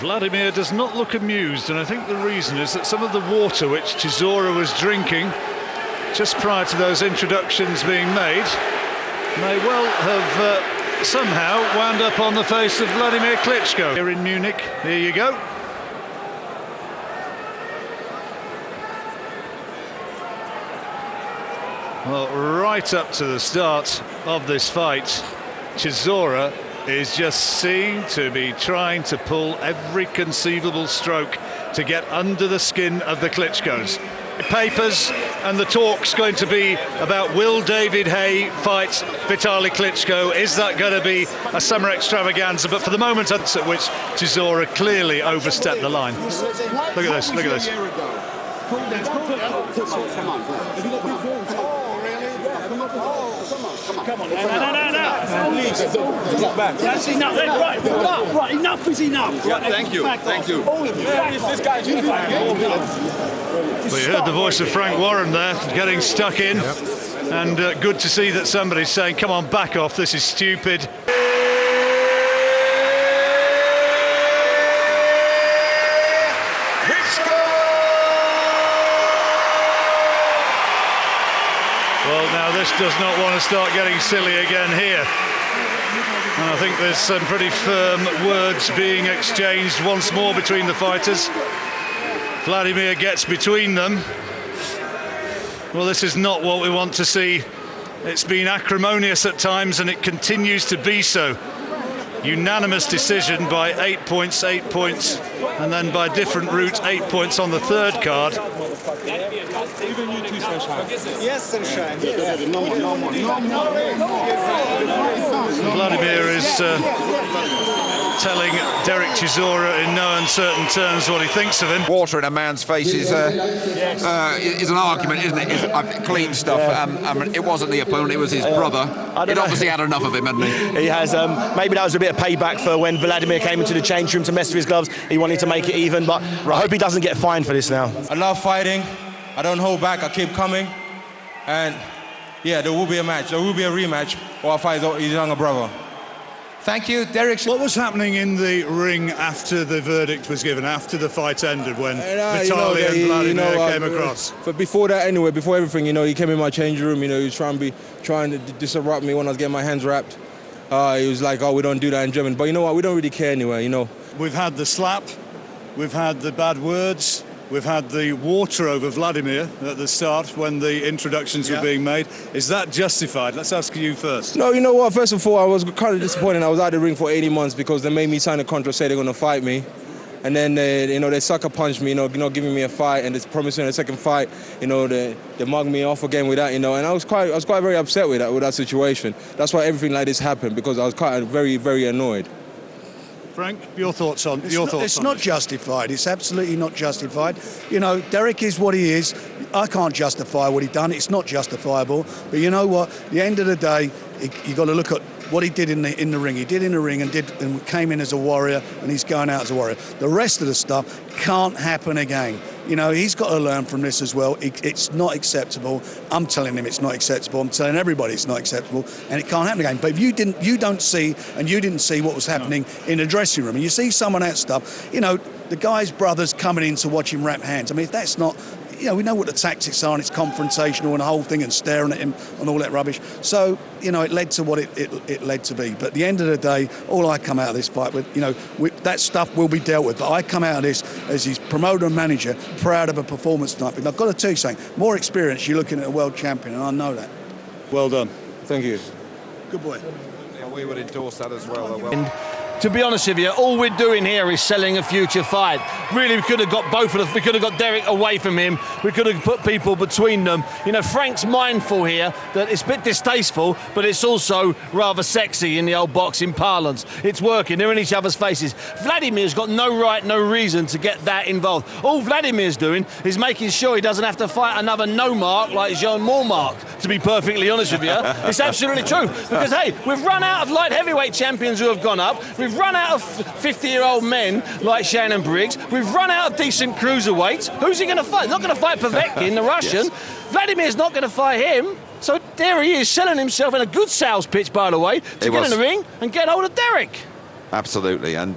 Wladimir does not look amused, and I think the reason is that some of the water which Chisora was drinking just prior to those introductions being made may well have somehow wound up on the face of Wladimir Klitschko. Here in Munich, here you go. Well, right up to the start of this fight, Chisora is just seen to be trying to pull every conceivable stroke to get under the skin of the Klitschkos. Papers and the talk's going to be about, will David Haye fight Vitaly Klitschko? Is that going to be a summer extravaganza? But for the moment, at which Chisora clearly overstepped the line. Look at this, look at this. Come on, no. That's enough. Right, enough is enough. Yeah, thank you. This guy's We heard the voice of Frank Warren there, getting stuck in. Yep. And good to see that somebody's saying, come on, back off, this is stupid. Well, now this does not want to start getting silly again here. And I think there's some pretty firm words being exchanged once more between the fighters. Wladimir gets between them. Well, this is not what we want to see. It's been acrimonious at times, and it continues to be so. Unanimous decision by 8 points, and then by different route, 8 points on the third card. Even you too, Sunshine. Yes, Sunshine. Wladimir is telling Dereck Chisora in no uncertain terms what he thinks of him. Water in a man's face is an argument, isn't it? It's clean stuff. It wasn't the opponent, it was his brother. He'd obviously had enough of him, hadn't he? He has. Maybe that was a bit of payback for when Wladimir came into the change room to mess with his gloves. He wanted to make it even, but I hope he doesn't get fined for this now. I love fighting. I don't hold back. I keep coming. And yeah, there will be a match. There will be a rematch or I'll fight his younger brother. Thank you, Dereck. What was happening in the ring after the verdict was given, after the fight ended, when Vitaly and Wladimir came across? But before that, anyway, before everything, he came in my changing room. He was trying to disrupt me when I was getting my hands wrapped. He was like, "Oh, we don't do that in German." But you know what? We don't really care anyway. We've had the slap, we've had the bad words. We've had the water over Wladimir at the start when the introductions were being made. Is that justified? Let's ask you first. No, you know what? First of all, I was kind of disappointed. I was out of the ring for 80 months because they made me sign a contract, say they're going to fight me. And then, they sucker punched me, giving me a fight, and they promised me a second fight. They mugged me off again with that, and I was quite very upset with that situation. That's why everything like this happened, because I was quite very, very annoyed. Frank, your thoughts on It's not justified. It's absolutely not justified. Dereck is what he is. I can't justify what he done. It's not justifiable. But you know what? At the end of the day, you got to look at what he did in the ring. He did in the ring and came in as a warrior, and he's going out as a warrior. The rest of the stuff can't happen again. He's got to learn from this as well. It's not acceptable. I'm telling him it's not acceptable. I'm telling everybody it's not acceptable, and it can't happen again. But if you didn't see what was happening in the dressing room, and you see some of that stuff, the guy's brother's coming in to watch him wrap hands. I mean, if that's not, we know what the tactics are, and it's confrontational and the whole thing, and staring at him and all that rubbish. So, it led to what it led to be. But at the end of the day, all I come out of this fight with, that stuff will be dealt with. But I come out of this as his promoter and manager, proud of a performance tonight. But I've got to tell you something, more experience, you're looking at a world champion, and I know that. Well done. Thank you. Good boy. Yeah, we would endorse that as well. To be honest with you, all we're doing here is selling a future fight. Really, we could have got both of us. We could have got Dereck away from him. We could have put people between them. Frank's mindful here that it's a bit distasteful, but it's also rather sexy in the old boxing parlance. It's working. They're in each other's faces. Wladimir's got no right, no reason to get that involved. All Wladimir's doing is making sure he doesn't have to fight another no-mark like Jean Moormark, to be perfectly honest with you. It's absolutely true. Because, hey, we've run out of light heavyweight champions who have gone up. We've run out of 50-year-old men like Shannon Briggs. We've run out of decent cruiserweights. Who's he going to fight? He's not going to fight Povetkin, the Russian. Yes. Wladimir's not going to fight him. So there he is, selling himself in a good sales pitch, by the way, to get in the ring and get hold of Dereck. Absolutely. And